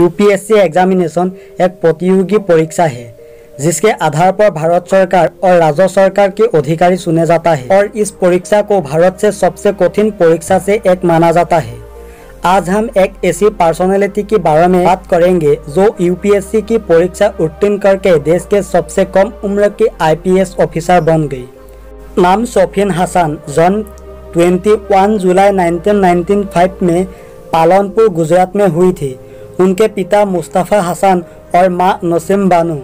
UPSC examination एक प्रतियोगी परीक्षा है जिसके आधार पर भारत सरकार और राज्य सरकार के अधिकारी चुने जाता है और इस परीक्षा को भारत से सबसे कठिन परीक्षा से एक माना जाता है। आज हम एक ऐसी पर्सनालिटी के बारे में बात करेंगे जो यूपीएससी की परीक्षा उत्तीर्ण करके देश के सबसे कम उम्र के आईपीएस ऑफिसर बन गई। नाम सोफिन हसन, जन्म 21 जुलाई 1995 में पालनपुर गुजरात में हुई थी। उनके पिता मुस्तफा हसन और मां नसीम बानो।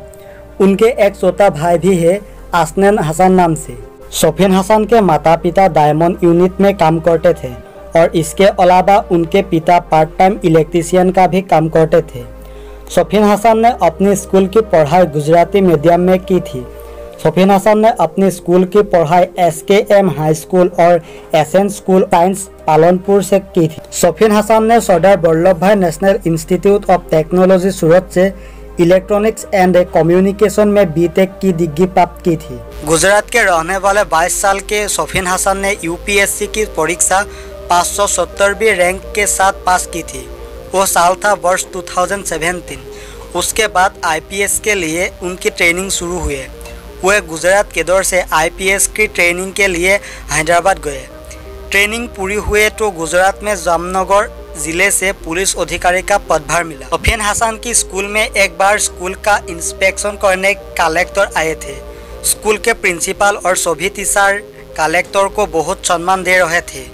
उनके एक छोटा भाई भी है असनैन हसन नाम से। सोफिन हसन के माता पिता डायमंड यूनिट में काम करते थे और इसके अलावा उनके पिता पार्ट टाइम इलेक्ट्रीशियन का भी काम करते थे। सोफिन हसन ने अपनी स्कूल की पढ़ाई गुजराती मीडियम में की थी। सोफिन हसन ने अपनी स्कूल की पढ़ाई SKM हाई स्कूल और SN स्कूल साइंस पालनपुर से की थी। सोफिन हसन ने सरदार वल्लभ भाई नेशनल इंस्टीट्यूट ऑफ टेक्नोलॉजी सूरत से इलेक्ट्रॉनिक्स एंड कम्युनिकेशन में B.Tech की डिग्री प्राप्त की थी। गुजरात के रहने वाले 22 साल के सोफिन हसन ने यूपीएससी की परीक्षा 570वीं रैंक के साथ पास की थी। वो साल था वर्ष 2017। उसके बाद आईपीएस के लिए उनकी ट्रेनिंग शुरू हुई। वे गुजरात के दौर से आईपीएस की ट्रेनिंग के लिए हैदराबाद गए। ट्रेनिंग पूरी हुए तो गुजरात में जामनगर जिले से पुलिस अधिकारी का पदभार मिला। सोफिन हसन की स्कूल में एक बार स्कूल का इंस्पेक्शन करने कलेक्टर आए थे। स्कूल के प्रिंसिपल और सभी टीचर कलेक्टर को बहुत सम्मान दे रहे थे।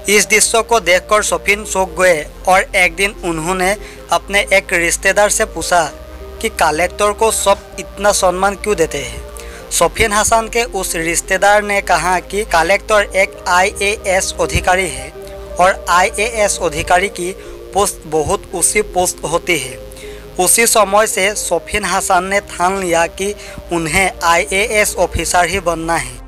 इस दृश्य को देखकर सोफिन चौंक गए और एक दिन उन्होंने अपने एक रिश्तेदार से पूछा कि कलेक्टर को सब इतना सम्मान क्यों देते हैं। सोफिन हसन के उस रिश्तेदार ने कहा कि कलेक्टर एक IAS अधिकारी है और IAS अधिकारी की पोस्ट बहुत ऊंची पोस्ट होती है। उसी समय से सोफिन हसन ने ठान लिया कि उन्हें IAS ऑफिसर ही बनना है।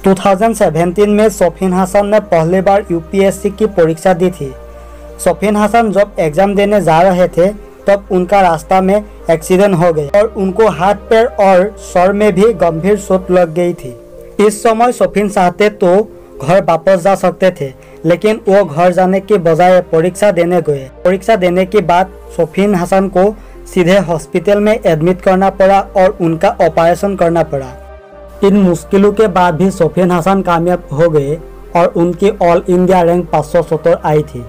2017 में सोफिन हसन ने पहली बार यूपीएससी की परीक्षा दी थी। सोफिन हसन जब एग्जाम देने जा रहे थे तब उनका रास्ता में एक्सीडेंट हो गया और उनको हाथ पैर और सर में भी गंभीर चोट लग गई थी। इस समय सोफिन चाहते तो घर वापस जा सकते थे, लेकिन वो घर जाने के बजाय परीक्षा देने गए। परीक्षा देने के बाद सोफिन हसन को सीधे हॉस्पिटल में एडमिट करना पड़ा और उनका ऑपरेशन करना पड़ा। इन मुश्किलों के बाद भी सोफिन हसन कामयाब हो गए और उनकी ऑल इंडिया रैंक 570 आई थी।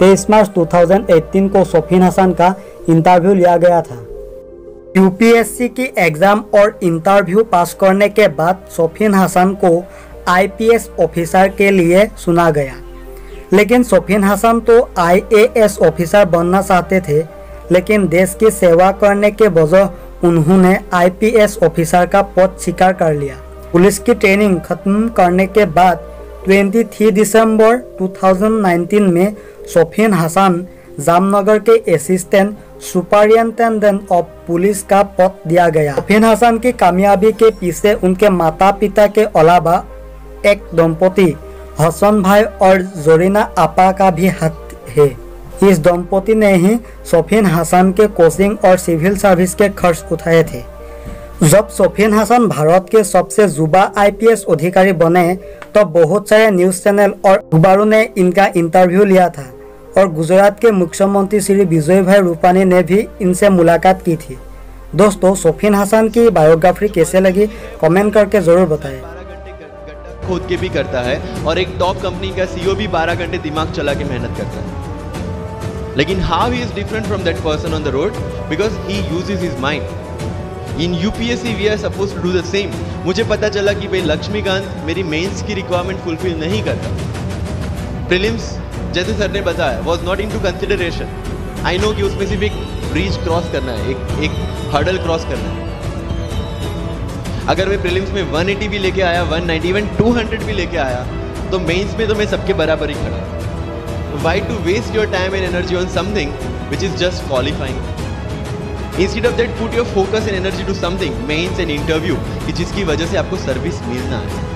23 मार्च 2018 को सोफिन हसन का इंटरव्यू लिया गया था। यूपीएससी की एग्जाम और इंटरव्यू पास करने के बाद सोफिन हसन को आईपीएस ऑफिसर के लिए चुना गया, लेकिन सोफिन हसन तो IAS ऑफिसर बनना चाहते थे, लेकिन देश की सेवा करने के बजाय उन्होंने आईपीएस ऑफिसर का पद स्वीकार कर लिया। पुलिस की ट्रेनिंग खत्म करने के बाद 23 दिसंबर 2019 में सोफिन हसन जामनगर के असिस्टेंट सुपरिटेंडेंट ऑफ पुलिस का पद दिया गया। सोफिन हसन की कामयाबी के पीछे उनके माता पिता के अलावा एक दंपति हसन भाई और जोरीना आपा का भी हाथ है। इस दंपति ने ही सोफिन हसन के कोचिंग और सिविल सर्विस के खर्च उठाए थे। जब सोफिन हसन भारत के सबसे युवा आईपीएस अधिकारी बने तो बहुत सारे न्यूज चैनल और अखबारों ने इनका इंटरव्यू लिया था और गुजरात के मुख्यमंत्री श्री विजय भाई रूपानी ने भी इनसे मुलाकात की थी। दोस्तों, सोफिन हसन की बायोग्राफी कैसे लगी कमेंट करके जरूर बताएं। खोद के भी करता है और एक टॉप कंपनी का CEO भी 12 घंटे दिमाग चला के मेहनत करता है। लेकिन how he is different from that person on the road because he uses his mind. In UPSC we are suppose to do the same. मुझे पता चला कि भाई लक्ष्मीकांत मेरी मेंस की रिक्वायरमेंट फुलफिल नहीं करता। प्रीलिम्स जैसे सर ने बताया was not into consideration. I know कि उसमें सिर्फ एक ब्रिज क्रॉस करना है, एक हर्डल क्रॉस करना है। अगर मैं प्रीलिम्स में 180 भी लेके आया, 190 इवन 200 भी लेके आया तो मेंस में तो मैं सबके बराबर ही खड़ा हूं। Why to waste your time and energy on something which is just qualifying? Instead of that, put your focus and energy to something, mains and interview, कि जिसकी वजह से आपको सर्विस मिलना है।